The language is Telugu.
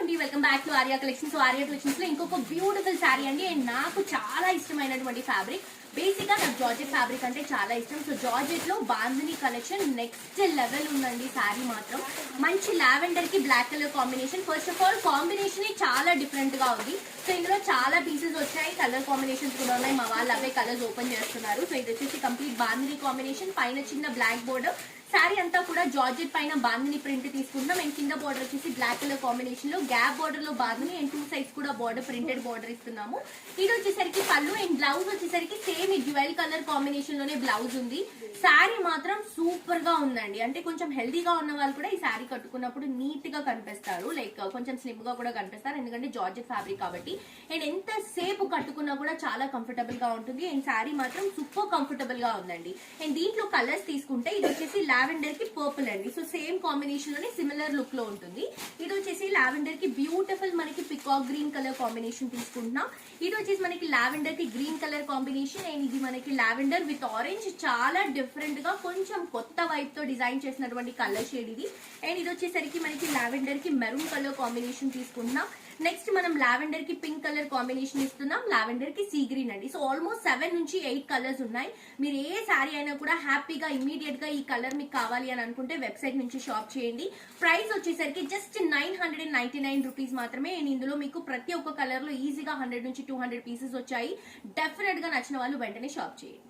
To welcome back to Arya collections. So Arya collections లో ఇంకొక బ్యూటిఫుల్ శారీ అండి. అండ్ నాకు చాలా ఇష్టమైనటువంటి ఫ్యాబ్రిక్. బేసిక్ గా నాకు జార్జెట్ ఫ్యాబ్రిక్ అంటే చాలా ఇష్టం. సో జార్జెట్ లో బాందిని కలెక్షన్ నెక్స్ట్ లెవెల్ ఉందండి. శారీ మాత్రం మంచి లావెండర్ కి black colour combination. First of all combination చాలా డిఫరెంట్ గా ఉంది. సో ఇందులో చాలా పీసెస్ వచ్చాయి, కలర్ కాంబినేషన్స్ కూడా ఉన్నాయి. మా వాళ్ళు అవే కలర్స్ ఓపెన్ చేస్తున్నారు. సో ఇది వచ్చేసి కంప్లీట్ బాందిని కాంబినేషన్, పైన చిన్న బ్లాక్ బోర్డర్. శారీ అంతా కూడా జార్జెట్ పైన బాందిని ప్రింట్ తీసుకుంటాం. అండ్ కింద బోర్డర్ వచ్చేసి బ్లాక్ కలర్ కాంబినేషన్ లో గ్యాప్ బోర్డర్ లో బాందిని అండ్ టూ సైడ్స్ కూడా బోర్డర్ ప్రింటెడ్ బోర్డర్ ఇస్తున్నాము. ఇది వచ్చేసరికి పళ్ళు అండ్ బ్లౌజ్ వచ్చేసరికి సేమ్ ఈ డ్యూయల్ కలర్ కాంబినేషన్ లోనే బ్లౌజ్ ఉంది. శారీ మాత్రం సూపర్ గా ఉందండి. అంటే కొంచెం హెల్దీగా ఉన్న వాళ్ళు కూడా ఈ శారీ కట్టుకున్నప్పుడు నీట్ గా కనిపిస్తారు, లైక్ కొంచెం స్లిమ్ గా కూడా కనిపిస్తారు, ఎందుకంటే జార్జెట్ ఫ్యాబ్రిక్ కాబట్టి. అండ్ ఎంత సేపు కట్టుకున్నా కూడా చాలా కంఫర్టబుల్ గా ఉంటుంది. అండ్ శారీ మాత్రం సూపర్ కంఫర్టబుల్ గా ఉందండి. అండ్ దీంట్లో కలర్స్ తీసుకుంటే ఇది వచ్చేసి లావెండర్ కి పర్పుల్ అండి. సో సేమ్ కాంబినేషన్ లోనే సిమిలర్ లుక్ లో ఉంటుంది. ఇది వచ్చేసి లావెండర్ కి బ్యూటిఫుల్ మనకి పికాక్ గ్రీన్ కలర్ కాంబినేషన్ తీసుకుంటున్నాం. ఇది వచ్చేసి మనకి లావెండర్ కి గ్రీన్ కలర్ కాంబినేషన్. అండ్ ఇది మనకి లావెండర్ విత్ ఆరెంజ్, చాలా డిఫరెంట్ గా కొంచెం కొత్త వైప్ తో డిజైన్ చేసినటువంటి కలర్ షేడ్ ఇది. అండ్ ఇది వచ్చేసరికి మనకి లావెండర్ కి మెరూన్ కలర్ కాంబినేషన్ తీసుకుంటున్నాం. నెక్స్ట్ మనం లావెండర్ కి పింక్ కలర్ కాంబినేషన్ ఇస్తున్నాం, లావెండర్ కి సీ గ్రీన్ అండి. సో ఆల్మోస్ట్ 7 నుంచి 8 కలర్స్ ఉన్నాయి. మీరు ఏ శారీ అయినా కూడా హ్యాపీగా ఇమీడియట్ గా ఈ కలర్ మీకు కావాలి అని అనుకుంటే వెబ్సైట్ నుంచి షాప్ చేయండి. ప్రైస్ వచ్చేసరికి జస్ట్ 999 రూపీస్ మాత్రమే. అండ్ ఇందులో మీకు ప్రతి ఒక్క కలర్ లో ఈజీగా 100 నుంచి 200 పీసెస్ వచ్చాయి. డెఫినెట్ గా నచ్చిన వాళ్ళు వెంటనే షాప్ చేయండి.